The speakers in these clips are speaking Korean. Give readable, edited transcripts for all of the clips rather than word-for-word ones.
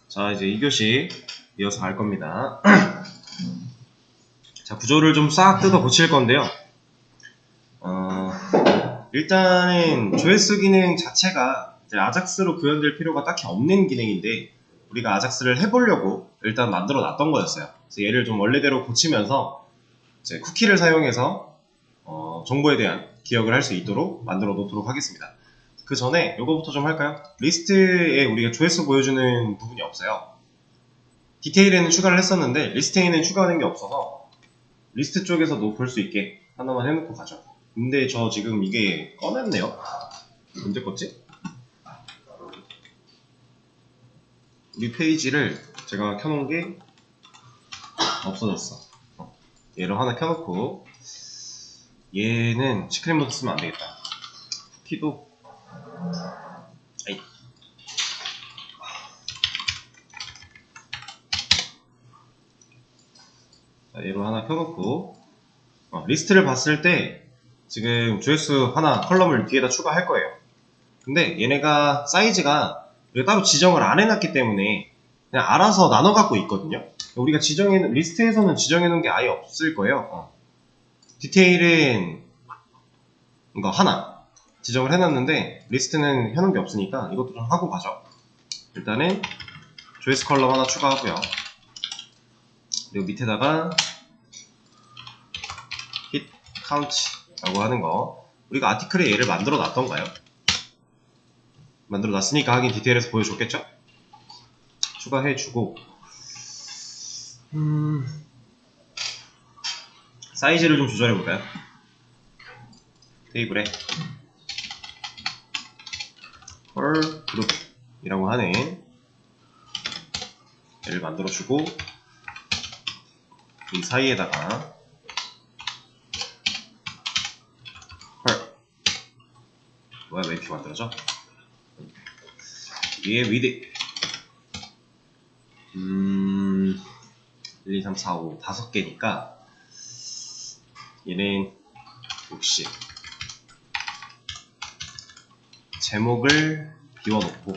자, 이제 2교시 이어서 갈 겁니다. 자, 구조를 좀 싹 뜯어 고칠 건데요. 일단은 조회수 기능 자체가 이제 아작스로 구현될 필요가 딱히 없는 기능인데, 우리가 아작스를 해보려고 일단 만들어 놨던 거였어요. 그래서 얘를 좀 원래대로 고치면서 이제 쿠키를 사용해서 정보에 대한 기억을 할 수 있도록 만들어 놓도록 하겠습니다. 그 전에 이거부터 좀 할까요? 리스트에 우리가 조회수 보여주는 부분이 없어요. 디테일에는 추가를 했었는데 리스트에는 추가하는 게 없어서 리스트 쪽에서도 볼 수 있게 하나만 해놓고 가죠. 근데 저 지금 이게 꺼냈네요. 언제 껐지? 우리 페이지를 제가 켜놓은 게 없어졌어. 얘를 하나 켜놓고, 얘는 시크릿 모드 쓰면 안되겠다. 쿠키도 아이. 자, 얘로 하나 켜놓고, 리스트를 봤을 때 지금 조회수 하나 컬럼을 뒤에다 추가할 거예요. 근데 얘네가 사이즈가 우리가 따로 지정을 안 해놨기 때문에 그냥 알아서 나눠 갖고 있거든요. 우리가 리스트에서는 지정해 놓은 게 아예 없을 거예요. 디테일은 이거 하나 지정을 해놨는데 리스트는 해놓은 게 없으니까 이것도 좀 하고 가죠. 일단은 조회수 컬럼 하나 추가하고요. 그리고 밑에다가 hit count라고 하는 거, 우리가 아티클에 얘를 만들어 놨던가요? 만들어 놨으니까 하긴 디테일에서 보여줬겠죠? 추가해주고, 사이즈를 좀 조절해볼까요? 테이블에 per group이라고 하는 얘를 만들어주고, 이 사이에다가 per, 뭐야 왜 이렇게 만들어져? 위에 width 1, 2, 3, 4, 5 5개니까 얘는 60, 제목을 비워놓고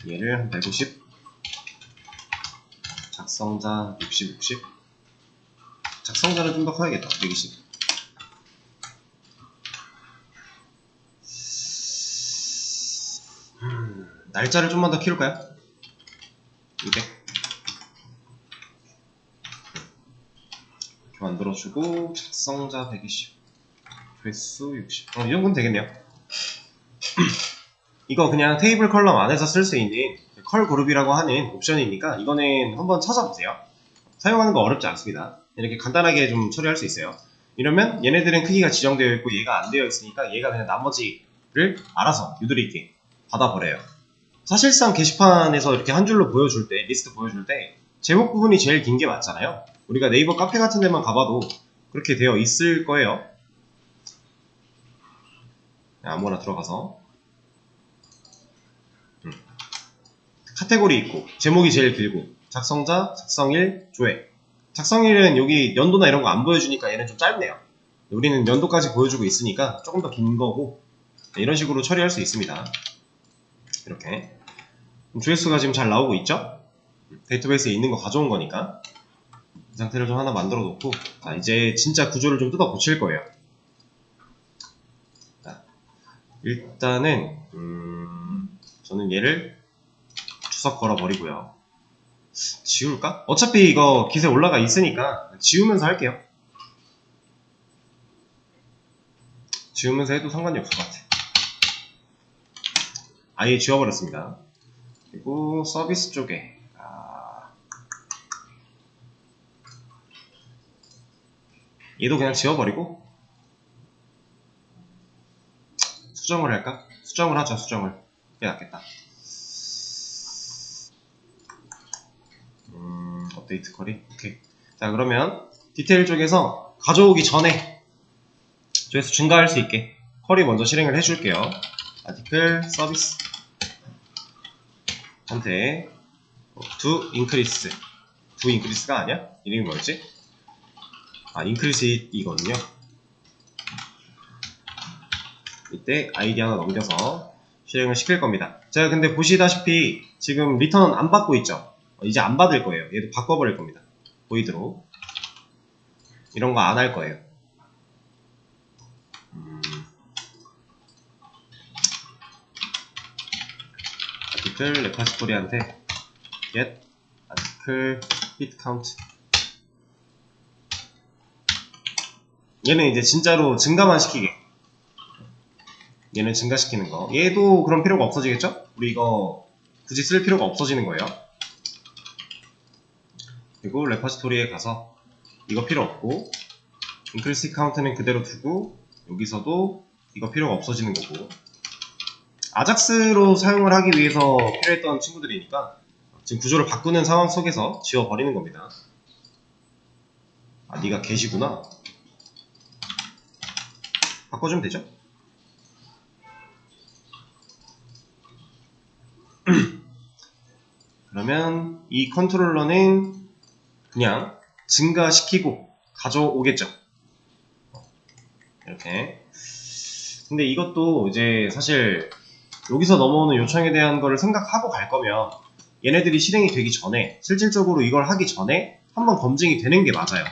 얘를 한 150, 작성자 60, 60, 작성자는 좀 더 커야겠다. 120. 날짜를 좀만 더 키울까요? 200. 이렇게 만들어주고, 작성자 120, 횟수 60. 이 정도면 되겠네요. 이거 그냥 테이블 컬럼 안에서 쓸 수 있는 컬 그룹이라고 하는 옵션이니까 이거는 한번 찾아보세요. 사용하는 거 어렵지 않습니다. 이렇게 간단하게 좀 처리할 수 있어요. 이러면 얘네들은 크기가 지정되어 있고 얘가 안 되어 있으니까 얘가 그냥 나머지를 알아서 유도리 있게 받아버려요. 사실상 게시판에서 이렇게 한 줄로 보여줄 때, 리스트 보여줄 때 제목 부분이 제일 긴 게 맞잖아요. 우리가 네이버 카페 같은 데만 가봐도 그렇게 되어 있을 거예요. 아무거나 들어가서 카테고리 있고 제목이 제일 길고, 작성자, 작성일, 조회. 작성일은 여기 연도나 이런 거 안 보여주니까 얘는 좀 짧네요. 우리는 연도까지 보여주고 있으니까 조금 더 긴 거고, 이런 식으로 처리할 수 있습니다. 이렇게 조회수가 지금 잘 나오고 있죠? 데이터베이스에 있는 거 가져온 거니까. 이 상태를 좀 하나 만들어 놓고, 자, 이제 진짜 구조를 좀 뜯어 고칠 거예요. 자, 일단은 저는 얘를 주석 걸어 버리고요. 지울까? 어차피 이거 기세 올라가 있으니까 지우면서 할게요. 지우면서 해도 상관이 없을 것 같아. 아예 지워버렸습니다. 그리고 서비스 쪽에 얘도 그냥 지워버리고 수정을 할까? 수정을 하자. 수정을. 그게 낫겠다. 업데이트 컬이. 오케이. 자, 그러면 디테일 쪽에서 가져오기 전에 조회수 증가할 수 있게 컬이 먼저 실행을 해줄게요. 아티클 서비스 한테 to increase. to increase가 아니야? 이름이 뭐였지? increase 이거든요. 이때 아이디 하나 넘겨서 실행을 시킬 겁니다. 제가 근데 보시다시피 지금 리턴 안 받고 있죠? 이제 안 받을 거예요. 얘도 바꿔버릴 겁니다. 보이드로. 이런 거 안 할 거예요. 아티클 레파지토리한테 get 아티클 hit count. 얘는 이제 진짜로 증가만 시키게. 얘는 증가시키는 거. 얘도 그런 필요가 없어지겠죠? 우리 이거 굳이 쓸 필요가 없어지는 거예요. 그리고 레파지토리에 가서 이거 필요 없고 increase count는 그대로 두고 여기서도 이거 필요가 없어지는 거고 아작스로 사용을 하기 위해서 필요했던 친구들이니까 지금 구조를 바꾸는 상황 속에서 지워버리는 겁니다. 아, 네가 계시구나. 바꿔주면 되죠? 그러면 이 컨트롤러는 그냥 증가시키고 가져오겠죠. 이렇게. 근데 이것도 이제 사실 여기서 넘어오는 요청에 대한 거를 생각하고 갈 거면 얘네들이 실행이 되기 전에 실질적으로 이걸 하기 전에 한번 검증이 되는 게 맞아요.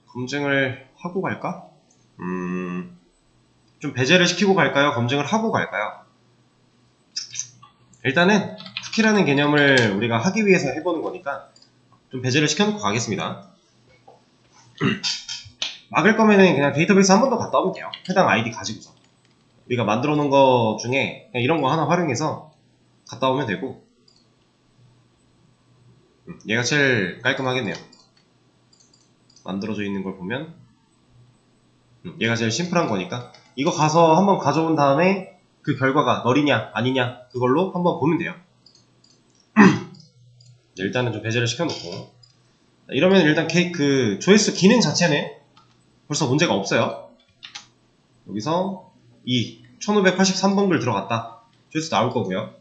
검증을 하고 갈까? 좀 배제를 시키고 갈까요? 검증을 하고 갈까요? 일단은 쿠키라는 개념을 우리가 하기 위해서 해보는 거니까 좀 배제를 시켜놓고 가겠습니다. 막을 거면은 그냥 데이터베이스 한 번 더 갔다 오면 돼요. 해당 아이디 가지고서. 우리가 만들어 놓은 거 중에 그냥 이런 거 하나 활용해서 갔다 오면 되고 얘가 제일 깔끔하겠네요. 만들어져 있는 걸 보면 얘가 제일 심플한 거니까 이거 가서 한번 가져온 다음에 그 결과가 널이냐 아니냐 그걸로 한번 보면 돼요. 일단은 좀 배제를 시켜놓고 이러면 일단 그 조회수 기능 자체는 벌써 문제가 없어요. 여기서 1583번 글 들어갔다. 조회수 나올 거고요.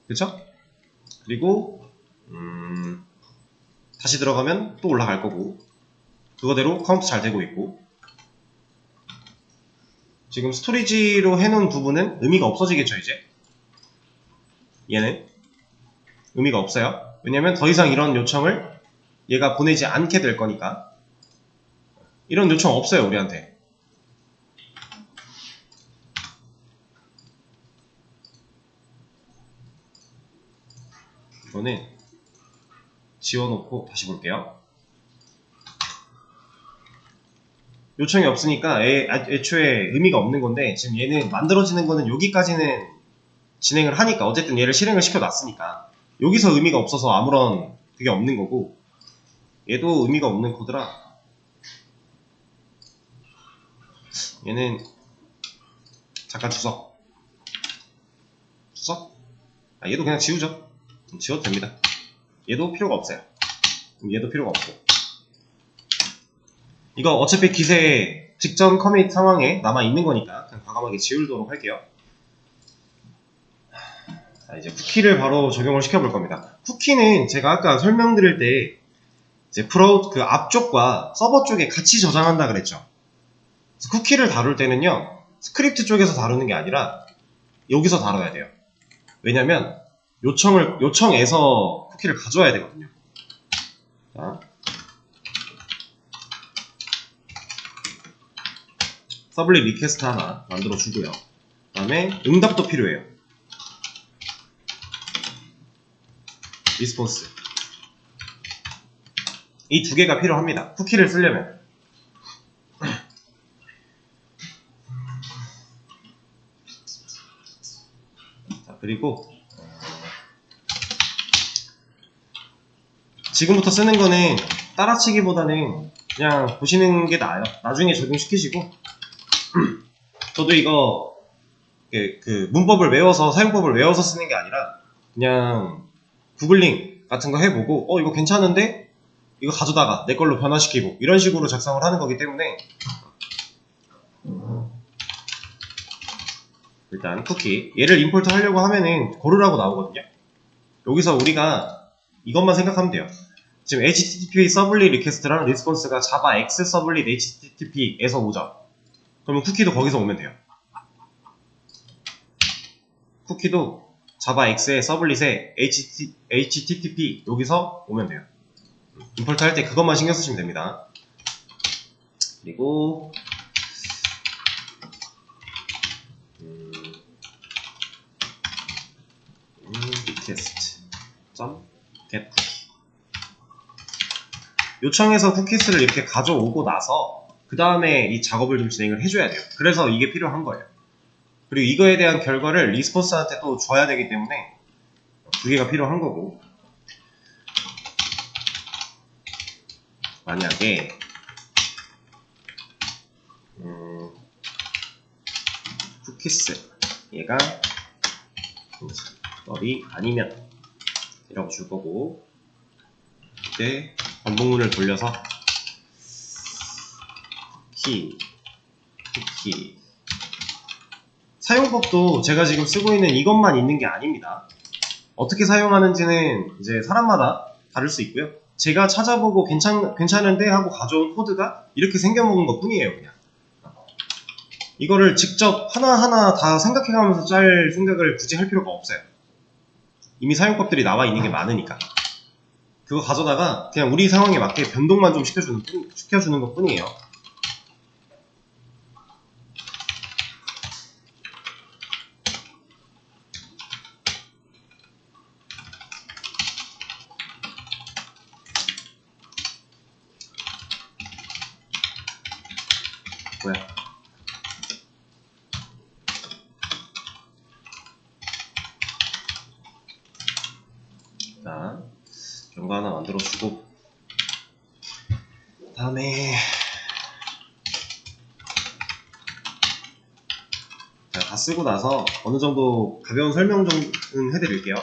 그쵸? 그리고 다시 들어가면 또 올라갈 거고 그거대로 카운트 잘 되고 있고 지금 스토리지로 해놓은 부분은 의미가 없어지겠죠 이제? 얘는 의미가 없어요. 왜냐면 더 이상 이런 요청을 얘가 보내지 않게 될 거니까 이런 요청 없어요 우리한테. 이거는 지워놓고 다시 볼게요. 요청이 없으니까 애초에 의미가 없는 건데 지금 얘는 만들어지는 거는 여기까지는 진행을 하니까 어쨌든 얘를 실행을 시켜놨으니까 여기서 의미가 없어서 아무런 그게 없는 거고 얘도 의미가 없는 코드라 얘는 잠깐 주석 얘도 그냥 지우죠. 지워도 됩니다. 얘도 필요가 없어요. 얘도 필요가 없고 이거 어차피 기세 직전 커밋 상황에 남아있는 거니까 그냥 과감하게 지우도록 할게요. 자, 이제 쿠키를 바로 적용을 시켜볼 겁니다. 쿠키는 제가 아까 설명드릴 때 이제 그 앞쪽과 서버 쪽에 같이 저장한다 그랬죠. 그래서 쿠키를 다룰 때는요 스크립트 쪽에서 다루는 게 아니라 여기서 다뤄야 돼요. 왜냐면 요청에서 쿠키를 가져와야 되거든요. 자, 서블릿 리퀘스트 하나 만들어 주고요. 그 다음에 응답도 필요해요. 리스폰스 이 두 개가 필요합니다. 쿠키를 쓰려면. 자, 그리고 지금부터 쓰는 거는 따라치기보다는 그냥 보시는 게 나아요. 나중에 적용시키시고 저도 이거 그 문법을 외워서 사용법을 외워서 쓰는 게 아니라 그냥 구글링 같은 거 해보고 이거 괜찮은데 이거 가져다가 내 걸로 변화시키고 이런 식으로 작성을 하는 거기 때문에 일단 쿠키 얘를 임포트 하려고 하면은 고르라고 나오거든요. 여기서 우리가 이것만 생각하면 돼요. 지금 HTTP 서블릿 리퀘스트랑 리스폰스가 자바 X 서블릿 HTTP에서 오죠. 그러면 쿠키도 거기서 오면 돼요. 쿠키도 자바 X에 서블릿에 HTTP 여기서 오면 돼요. 임포트 할 때 그것만 신경 쓰시면 됩니다. 그리고 request.get 요청해서 쿠키스를 이렇게 가져오고 나서 그 다음에 이 작업을 좀 진행을 해줘야 돼요. 그래서 이게 필요한 거예요. 그리고 이거에 대한 결과를 리스폰스한테 또 줘야 되기 때문에 두 개가 필요한 거고, 만약에 쿠키스 얘가 널이 아니면 이라고 줄 거고, 이제 반복문을 돌려서 쿠키 사용법도 제가 지금 쓰고 있는 이것만 있는 게 아닙니다. 어떻게 사용하는지는 이제 사람마다 다를 수 있고요. 제가 찾아보고 괜찮은데 하고 가져온 코드가 이렇게 생겨먹은 것 뿐이에요. 그냥 이거를 직접 하나하나 다 생각해가면서 짤 생각을 굳이 할 필요가 없어요. 이미 사용법들이 나와 있는 게 많으니까 그거 가져다가 그냥 우리 상황에 맞게 변동만 좀 시켜주는 것 뿐이에요. 뭐야? 자, 경과 하나 만들어주고, 다음에 다 쓰고 나서 어느 정도 가벼운 설명 좀 해드릴게요.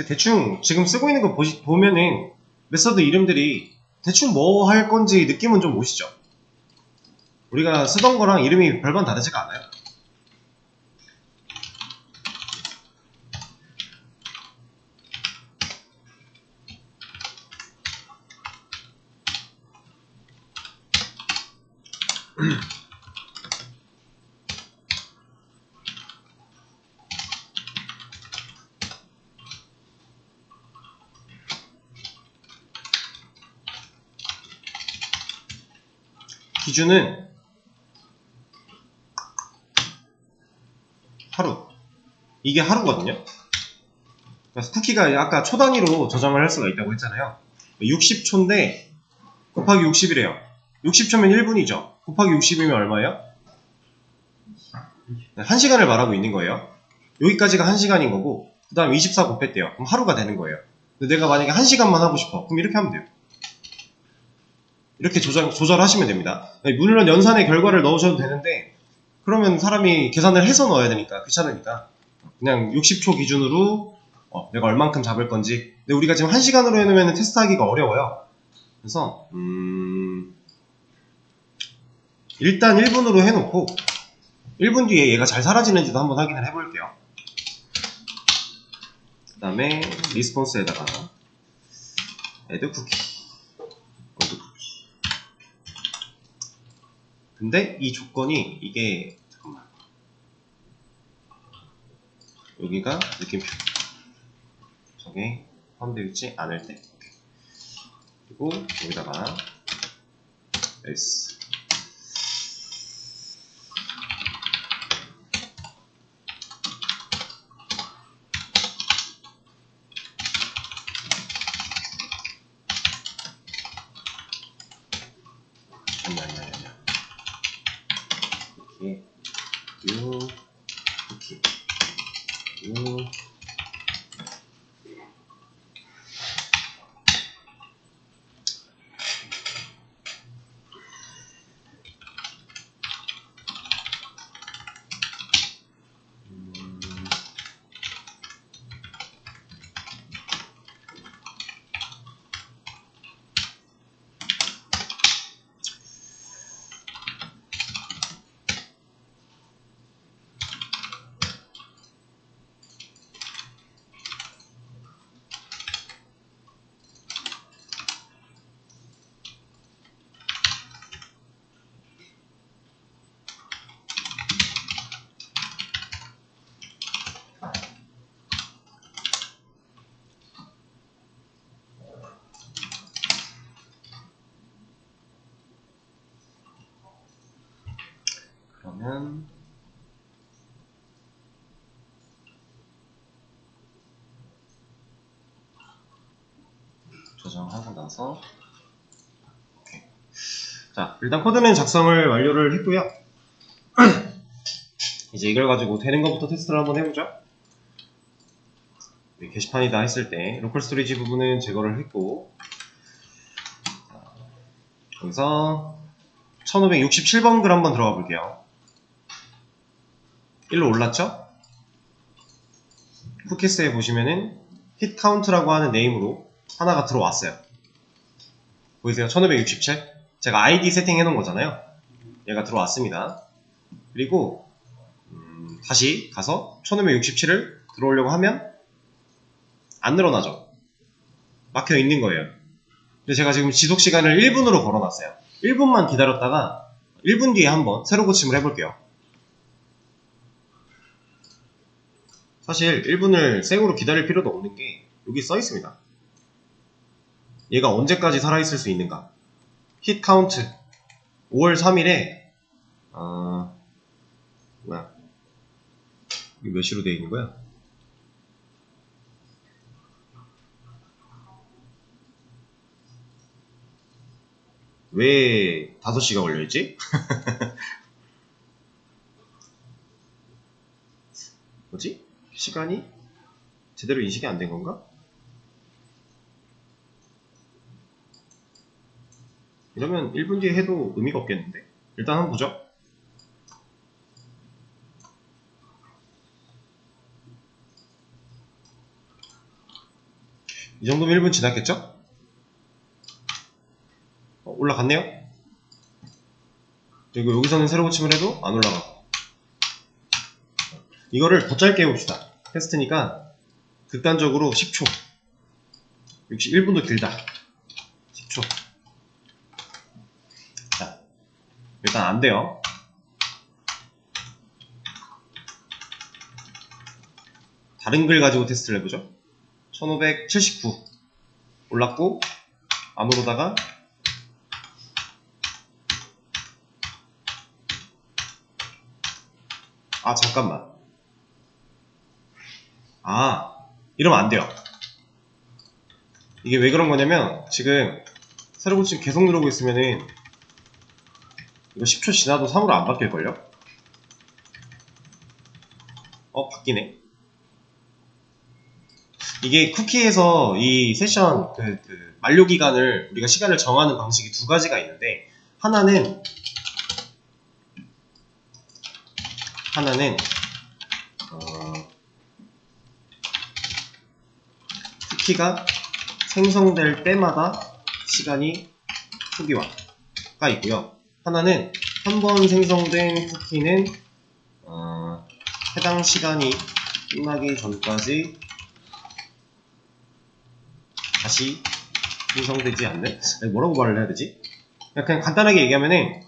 대충 지금 쓰고 있는 거 보면은 메서드 이름들이 대충 뭐 할 건지 느낌은 좀 오시죠? 우리가 쓰던 거랑 이름이 별반 다르지가 않아요. 기준은 하루. 이게 하루거든요. 그래서 쿠키가 아까 초 단위로 저장을 할 수가 있다고 했잖아요. 60초인데 곱하기 60이래요. 60초면 1분이죠. 곱하기 60이면 얼마예요? 1시간을 말하고 있는 거예요. 여기까지가 1시간인 거고, 그 다음 24 곱했대요. 그럼 하루가 되는 거예요. 근데 내가 만약에 1시간만 하고 싶어. 그럼 이렇게 하면 돼요. 이렇게 조절하시면 됩니다. 물론 연산의 결과를 넣으셔도 되는데, 그러면 사람이 계산을 해서 넣어야 되니까 귀찮으니까 그냥 60초 기준으로 내가 얼만큼 잡을 건지. 근데 우리가 지금 1시간으로 해놓으면 테스트하기가 어려워요. 그래서 일단 1분으로 해놓고 1분 뒤에 얘가 잘 사라지는지도 한번 확인을 해볼게요. 그 다음에 리스폰스에다가 애드 쿠키. 근데 이 조건이 이게 잠깐만, 여기가 느낌표 저게 포함되어 있지 않을 때, 그리고 여기다가 S. 이렇게 쿠키 그러면 조정하고 나서 오케이. 자, 일단 코드는 작성을 완료를 했고요. 이제 이걸 가지고 되는 것부터 테스트를 한번 해보죠. 게시판이다 했을 때 로컬 스토리지 부분은 제거를 했고, 여기서 1567번 글 한번 들어가 볼게요. 1로 올랐죠? 쿠키스에 보시면은 hit count라고 하는 네임으로 하나가 들어왔어요. 보이세요? 1567. 제가 ID 세팅해 놓은 거잖아요. 얘가 들어왔습니다. 그리고 다시 가서 1567을 들어오려고 하면 안 늘어나죠. 막혀 있는 거예요. 근데 제가 지금 지속 시간을 1분으로 걸어놨어요. 1분만 기다렸다가 1분 뒤에 한번 새로 고침을 해볼게요. 사실 1분을 생으로 기다릴 필요도 없는 게 여기 써 있습니다. 얘가 언제까지 살아있을 수 있는가. hit count 5월 3일에 뭐야, 이게 몇 시로 되어 있는 거야? 왜 5시가 걸려있지? 뭐지? 시간이 제대로 인식이 안 된 건가? 이러면 1분 뒤에 해도 의미가 없겠는데? 일단 한번 보죠. 이 정도면 1분 지났겠죠? 올라갔네요? 그리고 여기서는 새로 고침을 해도 안 올라가고. 이거를 더 짧게 해봅시다. 테스트니까 극단적으로 10초. 역시 1분도 길다. 10초. 자, 일단 안 돼요. 다른 글 가지고 테스트를 해보죠. 1579 올랐고 안 오르다가 잠깐만. 이러면 안 돼요. 이게 왜 그런 거냐면 지금 새로 고침 계속 누르고 있으면은 이거 10초 지나도 3으로 안 바뀔걸요? 바뀌네. 이게 쿠키에서 이 세션 만료 기간을 우리가 시간을 정하는 방식이 두 가지가 있는데, 하나는 쿠키가 생성될 때마다 시간이 초기화가 있고요. 하나는 한 번 생성된 쿠키는 해당 시간이 끝나기 전까지 다시 생성되지 않는? 뭐라고 말을 해야 되지? 그냥 간단하게 얘기하면은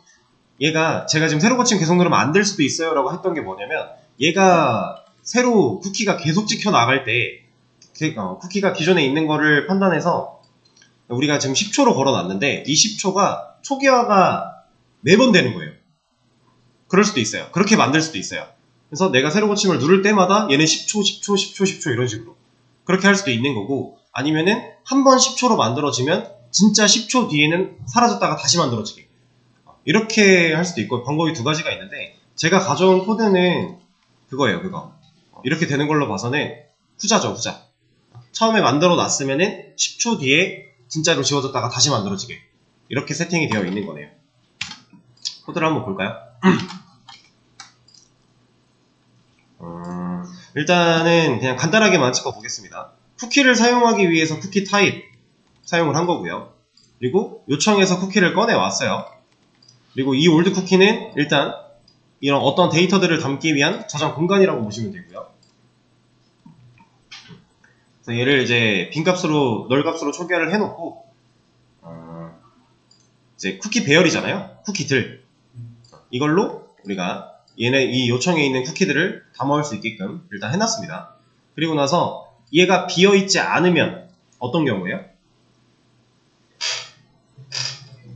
얘가 제가 지금 새로 고치면 계속 누르면 안 될 수도 있어요 라고 했던 게 뭐냐면 얘가 새로 쿠키가 계속 찍혀 나갈 때 쿠키가 기존에 있는 거를 판단해서 우리가 지금 10초로 걸어놨는데 이 10초가 초기화가 매번 되는 거예요. 그럴 수도 있어요. 그렇게 만들 수도 있어요. 그래서 내가 새로 고침을 누를 때마다 얘는 10초, 10초, 10초, 10초 이런 식으로 그렇게 할 수도 있는 거고 아니면은 한 번 10초로 만들어지면 진짜 10초 뒤에는 사라졌다가 다시 만들어지게 이렇게 할 수도 있고 방법이 두 가지가 있는데 제가 가져온 코드는 그거예요. 그거 이렇게 되는 걸로 봐서는 후자죠. 후자. 처음에 만들어 놨으면은 10초 뒤에 진짜로 지워졌다가 다시 만들어지게 이렇게 세팅이 되어 있는 거네요. 코드를 한번 볼까요? 일단은 그냥 간단하게만 짚어보겠습니다. 쿠키를 사용하기 위해서 쿠키 타입 사용을 한 거고요. 그리고 요청해서 쿠키를 꺼내 왔어요. 그리고 이 올드 쿠키는 일단 이런 어떤 데이터들을 담기 위한 저장 공간이라고 보시면 되고요. 그래서 얘를 이제 빈값으로 널값으로 초기화를 해놓고 이제 쿠키 배열이잖아요. 쿠키들 이걸로 우리가 얘네 이 요청에 있는 쿠키들을 담아올 수 있게끔 일단 해놨습니다. 그리고 나서 얘가 비어있지 않으면 어떤 경우예요?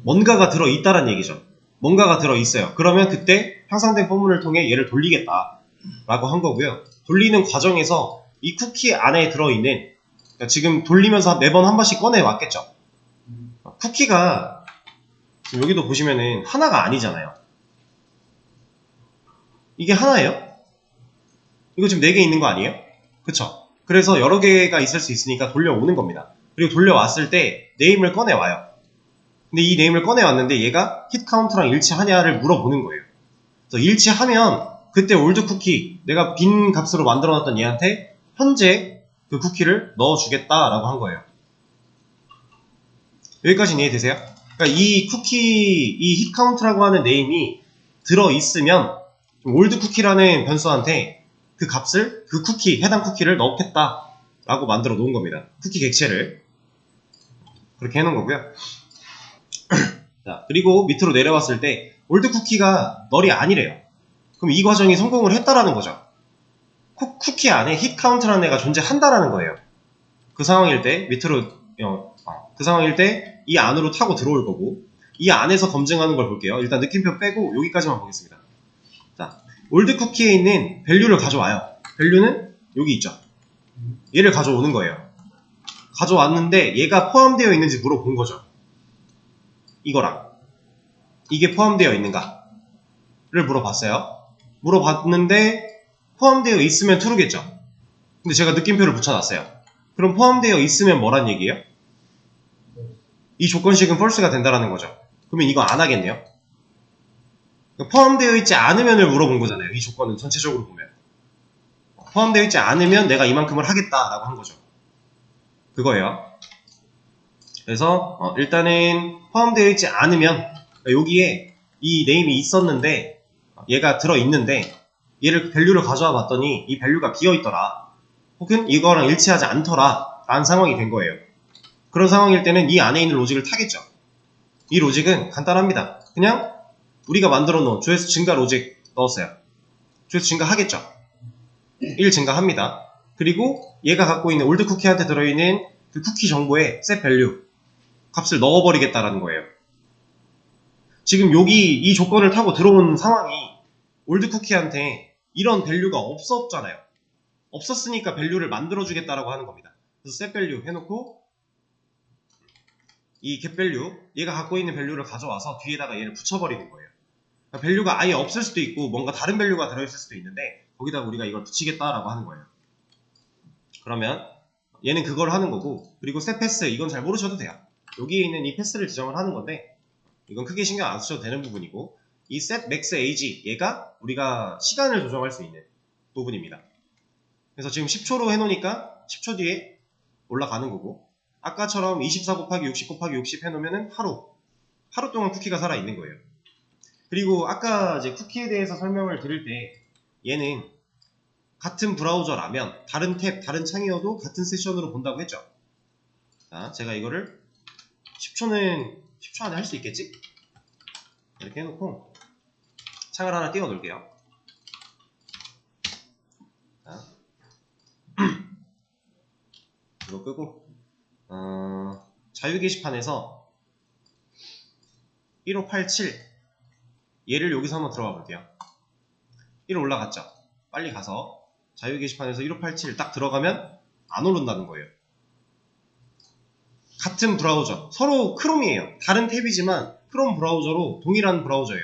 뭔가가 들어있다란 얘기죠. 뭔가가 들어있어요. 그러면 그때 향상된 포문을 통해 얘를 돌리겠다 라고 한 거고요. 돌리는 과정에서 이 쿠키 안에 들어있는 그러니까 지금 돌리면서 매번 한 번씩 꺼내 왔겠죠. 쿠키가 지금 여기도 보시면은 하나가 아니잖아요. 이게 하나예요? 이거 지금 4개 있는 거 아니에요? 그쵸? 그래서 여러 개가 있을 수 있으니까 돌려오는 겁니다. 그리고 돌려왔을 때 네임을 꺼내와요. 근데 이 네임을 꺼내왔는데 얘가 히트 카운트랑 일치하냐를 물어보는 거예요. 그래서 일치하면 그때 올드 쿠키 내가 빈 값으로 만들어놨던 얘한테 현재 그 쿠키를 넣어주겠다라고 한 거예요. 여기까지는 이해되세요? 그러니까 이 쿠키, 이 히트 카운트라고 하는 네임이 들어있으면 올드 쿠키라는 변수한테 그 값을 그 쿠키, 해당 쿠키를 넣겠다 라고 만들어 놓은 겁니다. 쿠키 객체를 그렇게 해놓은 거고요. 자, 그리고 밑으로 내려왔을 때 올드 쿠키가 널이 아니래요. 그럼 이 과정이 성공을 했다라는 거죠. 쿠키 안에 히트 카운트라는 애가 존재한다라는 거예요. 그 상황일 때 밑으로 그 상황일 때 이 안으로 타고 들어올 거고 이 안에서 검증하는 걸 볼게요. 일단 느낌표 빼고 여기까지만 보겠습니다. 자, 올드 쿠키에 있는 밸류를 가져와요. 밸류는 여기 있죠. 얘를 가져오는 거예요. 가져왔는데 얘가 포함되어 있는지 물어본 거죠. 이거랑 이게 포함되어 있는가를 물어봤어요. 물어봤는데 포함되어 있으면 true겠죠. 근데 제가 느낌표를 붙여놨어요. 그럼 포함되어 있으면 뭐란 얘기예요? 이 조건식은 false가 된다라는 거죠. 그러면 이거 안 하겠네요. 포함되어 있지 않으면을 물어본 거잖아요. 이 조건은 전체적으로 보면 포함되어 있지 않으면 내가 이만큼을 하겠다라고 한 거죠. 그거예요. 그래서 일단은 포함되어 있지 않으면 여기에 이 네임이 있었는데 얘가 들어있는데 얘를 밸류를 가져와 봤더니 이 밸류가 비어있더라 혹은 이거랑 일치하지 않더라 라는 상황이 된 거예요. 그런 상황일 때는 이 안에 있는 로직을 타겠죠. 이 로직은 간단합니다. 그냥 우리가 만들어 놓은 조회수 증가 로직 넣었어요. 조회수 증가하겠죠. 1 증가합니다. 그리고 얘가 갖고 있는 올드 쿠키한테 들어있는 그 쿠키 정보에 set value 값을 넣어버리겠다라는 거예요. 지금 여기 이 조건을 타고 들어온 상황이 올드 쿠키한테 이런 밸류가 없었잖아요. 없었으니까 밸류를 만들어주겠다라고 하는 겁니다. 그래서 set value 해놓고 이 get value 얘가 갖고 있는 밸류를 가져와서 뒤에다가 얘를 붙여버리는 거예요. 그러니까 밸류가 아예 없을 수도 있고 뭔가 다른 밸류가 들어있을 수도 있는데 거기다가 우리가 이걸 붙이겠다라고 하는 거예요. 그러면 얘는 그걸 하는 거고 그리고 set pass 이건 잘 모르셔도 돼요. 여기에 있는 이 패스를 지정을 하는 건데 이건 크게 신경 안 쓰셔도 되는 부분이고 이 set max age 얘가 우리가 시간을 조정할 수 있는 부분입니다. 그래서 지금 10초로 해놓으니까 10초 뒤에 올라가는 거고 아까처럼 24 곱하기 60 곱하기 60 해놓으면 하루 동안 쿠키가 살아있는 거예요. 그리고 아까 이제 쿠키에 대해서 설명을 드릴 때 얘는 같은 브라우저라면 다른 탭, 다른 창이어도 같은 세션으로 본다고 했죠. 자, 제가 이거를 10초 안에 할 수 있겠지? 이렇게 해놓고 창을 하나 띄워 놓을게요. 자, 이거 끄고 자유 게시판에서 1587 얘를 여기서 한번 들어가 볼게요. 1 올라갔죠? 빨리 가서 자유 게시판에서 1587 딱 들어가면 안 오른다는 거예요. 같은 브라우저, 서로 크롬이에요. 다른 탭이지만 크롬 브라우저로 동일한 브라우저예요.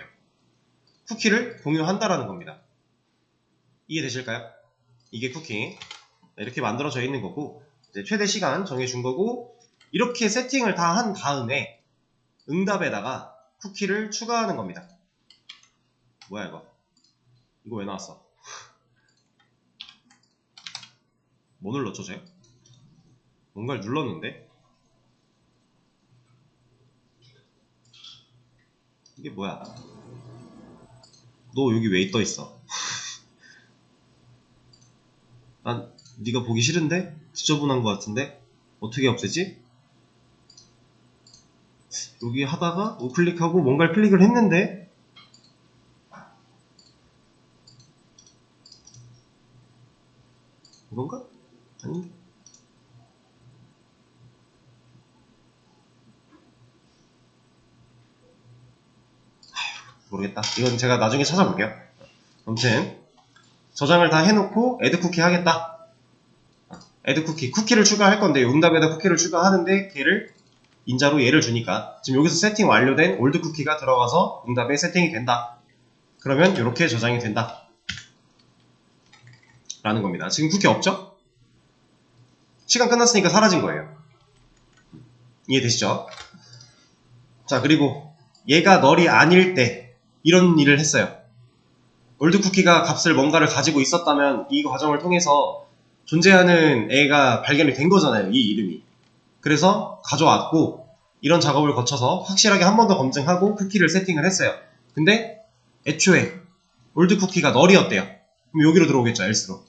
쿠키를 공유한다라는 겁니다. 이해되실까요? 이게 쿠키. 이렇게 만들어져 있는 거고, 이제 최대 시간 정해준 거고, 이렇게 세팅을 다 한 다음에 응답에다가 쿠키를 추가하는 겁니다. 뭐야 이거? 이거 왜 나왔어? 뭐 눌렀죠 제가? 뭔가를 눌렀는데? 이게 뭐야? 너 여기 왜 떠있어? 난 네가 보기 싫은데? 지저분한 것 같은데? 어떻게 없애지? 여기 하다가 우클릭하고 뭔가를 클릭을 했는데? 이건가? 아닌데? 모르겠다. 이건 제가 나중에 찾아볼게요. 아무튼 저장을 다 해놓고 애드 쿠키 하겠다. 애드 쿠키를 추가할 건데 응답에다 쿠키를 추가하는데 걔를 인자로 얘를 주니까 지금 여기서 세팅 완료된 올드 쿠키가 들어가서 응답에 세팅이 된다. 그러면 이렇게 저장이 된다. 라는 겁니다. 지금 쿠키 없죠? 시간 끝났으니까 사라진 거예요. 이해되시죠? 자, 그리고 얘가 널이 아닐 때 이런 일을 했어요. 올드 쿠키가 값을 뭔가를 가지고 있었다면 이 과정을 통해서 존재하는 애가 발견이 된 거잖아요. 이 이름이. 그래서 가져왔고 이런 작업을 거쳐서 확실하게 한 번 더 검증하고 쿠키를 세팅을 했어요. 근데 애초에 올드 쿠키가 널이었대요. 그럼 여기로 들어오겠죠. else로.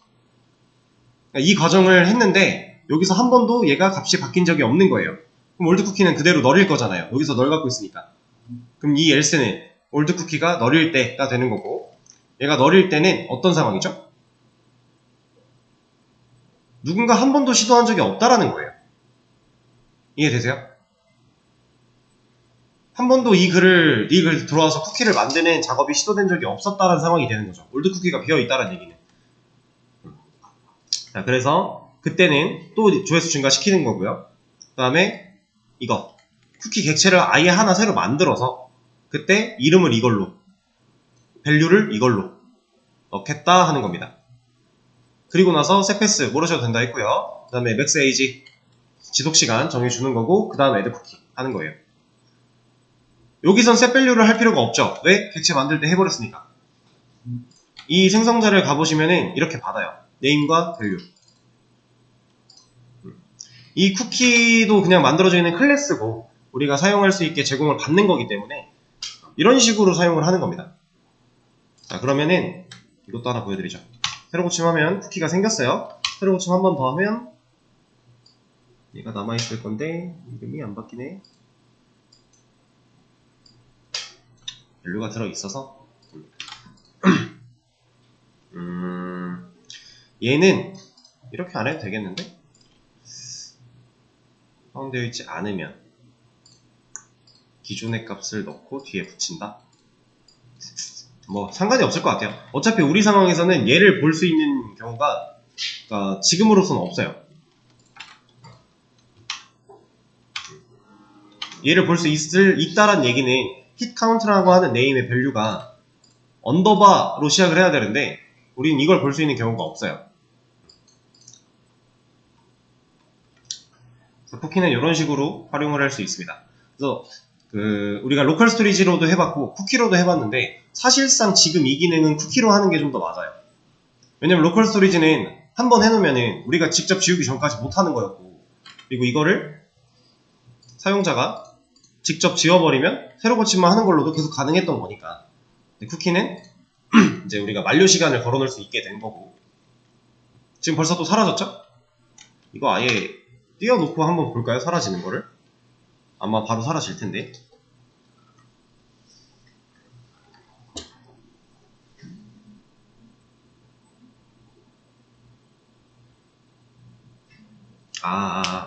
이 과정을 했는데 여기서 한 번도 얘가 값이 바뀐 적이 없는 거예요. 그럼 올드 쿠키는 그대로 널일 거잖아요. 여기서 널 갖고 있으니까. 그럼 이 else는 올드 쿠키가 널일 때가 되는 거고 얘가 널일 때는 어떤 상황이죠? 누군가 한 번도 시도한 적이 없다라는 거예요. 이해되세요? 한 번도 이 글 들어와서 쿠키를 만드는 작업이 시도된 적이 없었다는 상황이 되는 거죠. 올드 쿠키가 비어있다는 얘기는. 자, 그래서 그때는 또 조회수 증가시키는 거고요. 그 다음에 이거 쿠키 객체를 아예 하나 새로 만들어서 그때 이름을 이걸로 밸류를 이걸로 넣겠다 하는 겁니다. 그리고 나서 setPath 모르셔도 된다 했고요. 그 다음에 maxAge 지속시간 정해주는 거고 그 다음 add 쿠키 하는 거예요. 여기선 setValue를 할 필요가 없죠. 왜? 객체 만들 때 해버렸으니까. 이 생성자를 가보시면은 이렇게 받아요. name과 value. 이 쿠키도 그냥 만들어져 있는 클래스고 우리가 사용할 수 있게 제공을 받는 거기 때문에 이런 식으로 사용을 하는 겁니다. 자, 그러면은 이것도 하나 보여드리죠. 새로 고침하면 쿠키가 생겼어요. 새로 고침 한 번 더 하면 얘가 남아있을 건데 이름이 안 바뀌네. 밸류가 들어있어서 얘는 이렇게 안 해도 되겠는데? 포함되어 있지 않으면 기존의 값을 넣고 뒤에 붙인다? 뭐 상관이 없을 것 같아요. 어차피 우리 상황에서는 얘를 볼 수 있는 경우가 지금으로서는 없어요. 얘를 볼 수 있다란 얘기는 hit count라고 하는 네임의 밸류가 언더바로 시작을 해야 되는데 우린 이걸 볼 수 있는 경우가 없어요. 쿠키는 이런 식으로 활용을 할 수 있습니다. 그래서 우리가 로컬 스토리지로도 해봤고 쿠키로도 해봤는데 사실상 지금 이 기능은 쿠키로 하는 게 좀 더 맞아요. 왜냐면 로컬 스토리지는 한번 해놓으면은 우리가 직접 지우기 전까지 못하는 거였고 그리고 이거를 사용자가 직접 지워버리면 새로 고침만 하는 걸로도 계속 가능했던 거니까 쿠키는 이제 우리가 만료 시간을 걸어놓을 수 있게 된 거고, 지금 벌써 또 사라졌죠? 이거 아예 띄워놓고 한번 볼까요? 사라지는 거를? 아마 바로 사라질 텐데.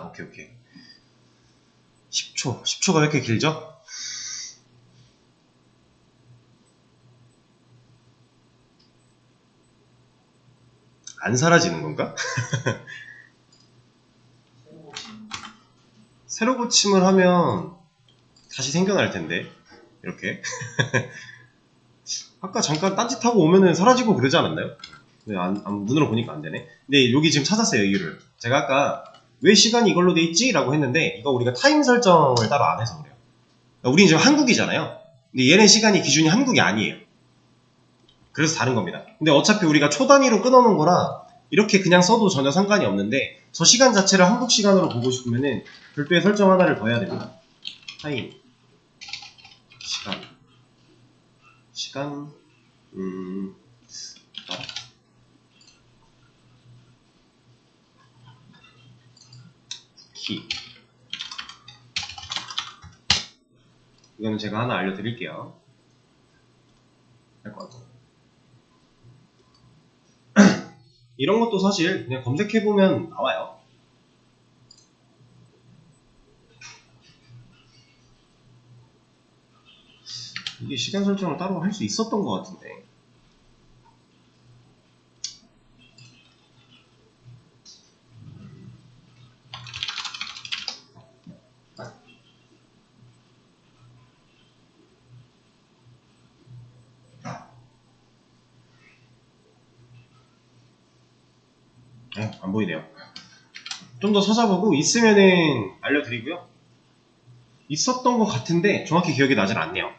오케이, 오케이. 10초가 왜 이렇게 길죠? 안 사라지는 건가? 새로 고침을 하면 다시 생겨날 텐데, 이렇게. 아까 잠깐 딴짓하고 오면은 사라지고 그러지 않았나요? 눈으로 보니까 안 되네. 근데 여기 지금 찾았어요, 이유를. 제가 아까 왜 시간이 이걸로 돼 있지? 라고 했는데, 이거 우리가 타임 설정을 따로 안 해서 그래요. 그러니까 우리는 지금 한국이잖아요. 근데 얘네 시간이 기준이 한국이 아니에요. 그래서 다른 겁니다. 근데 어차피 우리가 초 단위로 끊어놓은 거라 이렇게 그냥 써도 전혀 상관이 없는데, 저 시간 자체를 한국 시간으로 보고 싶으면은 별도의 설정 하나를 더 해야 됩니다. 타임, 시간, 키. 이거는 제가 하나 알려드릴게요. 할 것 같아요. 이런 것도 사실 그냥 검색해보면 나와요. 이게 시간 설정을 따로 할 수 있었던 것 같은데. 안 보이네요. 좀 더 찾아보고 있으면은 알려드리고요. 있었던 것 같은데 정확히 기억이 나진 않네요.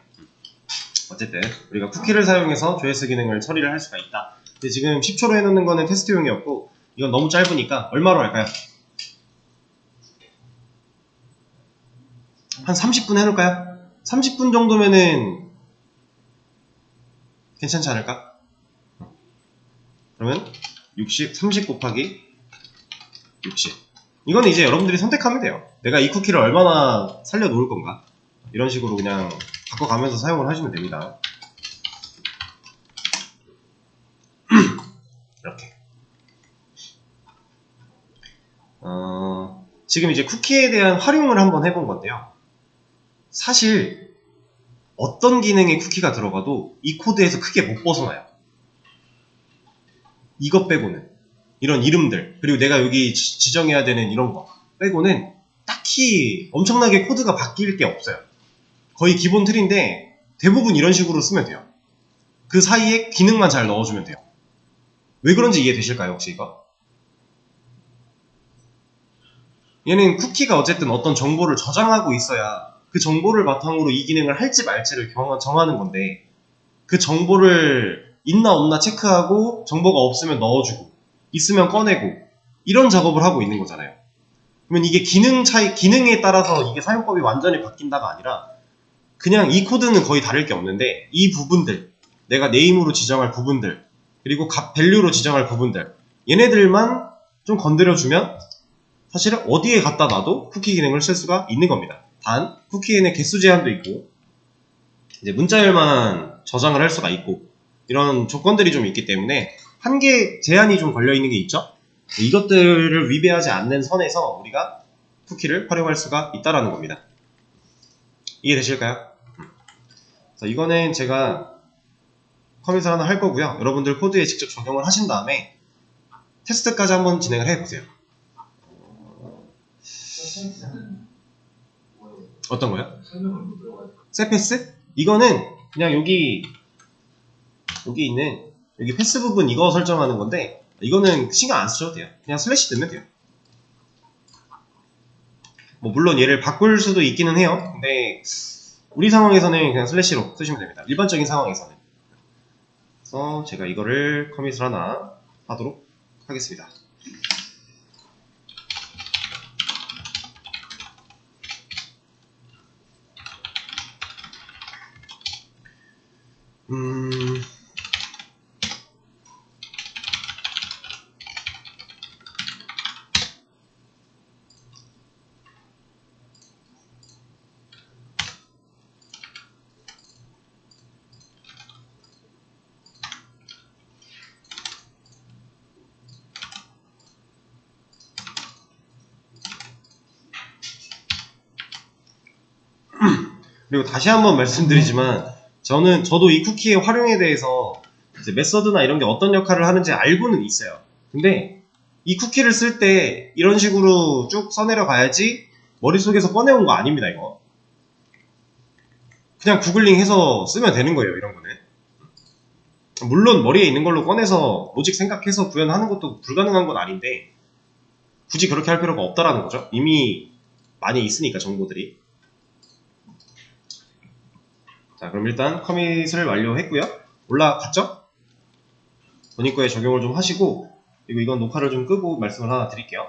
어쨌든 우리가 쿠키를 사용해서 조회수 기능을 처리를 할 수가 있다. 근데 지금 10초로 해놓는 거는 테스트용이었고, 이건 너무 짧으니까 얼마로 할까요? 한 30분 해놓을까요? 30분 정도면은 괜찮지 않을까? 그러면 30 곱하기 60. 이건 이제 여러분들이 선택하면 돼요. 내가 이 쿠키를 얼마나 살려놓을 건가? 이런 식으로 그냥 바꿔가면서 사용을 하시면 됩니다. 이렇게. 지금 이제 쿠키에 대한 활용을 한번 해본 건데요. 사실 어떤 기능의 쿠키가 들어가도 이 코드에서 크게 못 벗어나요. 이것 빼고는. 이런 이름들, 그리고 내가 여기 지정해야 되는 이런 거 빼고는 딱히 엄청나게 코드가 바뀔 게 없어요. 거의 기본 틀인데 대부분 이런 식으로 쓰면 돼요. 그 사이에 기능만 잘 넣어주면 돼요. 왜 그런지 이해되실까요, 혹시 이거? 얘는 쿠키가 어쨌든 어떤 정보를 저장하고 있어야 그 정보를 바탕으로 이 기능을 할지 말지를 정하는 건데, 그 정보를 있나 없나 체크하고 정보가 없으면 넣어주고 있으면 꺼내고 이런 작업을 하고 있는 거잖아요. 그러면 이게 기능에 따라서 이게 사용법이 완전히 바뀐다가 아니라 그냥 이 코드는 거의 다를 게 없는데, 이 부분들, 내가 네임으로 지정할 부분들, 그리고 값 밸류로 지정할 부분들, 얘네들만 좀 건드려주면 사실은 어디에 갖다 놔도 쿠키 기능을 쓸 수가 있는 겁니다. 단 쿠키에는 개수 제한도 있고 이제 문자열만 저장을 할 수가 있고 이런 조건들이 좀 있기 때문에 한계 제한이 좀 걸려 있는 게 있죠. 이것들을 위배하지 않는 선에서 우리가 쿠키를 활용할 수가 있다라는 겁니다. 이해되실까요? 그래서 이거는 제가 커밋을 하나 할 거고요. 여러분들 코드에 직접 적용을 하신 다음에 테스트까지 한번 진행을 해보세요. 어떤 거요? 세패스? 이거는 그냥 여기 있는 여기 패스 부분 이거 설정하는 건데, 이거는 신경 안 쓰셔도 돼요. 그냥 슬래시 넣으면 돼요. 뭐 물론 얘를 바꿀 수도 있기는 해요. 근데 우리 상황에서는 그냥 슬래시로 쓰시면 됩니다. 일반적인 상황에서는. 그래서 제가 이거를 커밋을 하나 하도록 하겠습니다. 음... 그리고 다시 한번 말씀드리지만 저도 이 쿠키의 활용에 대해서 이제 메서드나 이런 게 어떤 역할을 하는지 알고는 있어요. 근데 이 쿠키를 쓸 때 이런 식으로 쭉 써내려 가야지 머릿속에서 꺼내온 거 아닙니다, 이거. 그냥 구글링 해서 쓰면 되는 거예요, 이런 거는. 물론 머리에 있는 걸로 꺼내서 로직 생각해서 구현하는 것도 불가능한 건 아닌데 굳이 그렇게 할 필요가 없다라는 거죠. 이미 많이 있으니까 정보들이. 자, 그럼 일단 커밋을 완료했고요. 올라갔죠? 본인 거에 적용을 좀 하시고, 그리고 이건 녹화를 좀 끄고 말씀을 하나 드릴게요.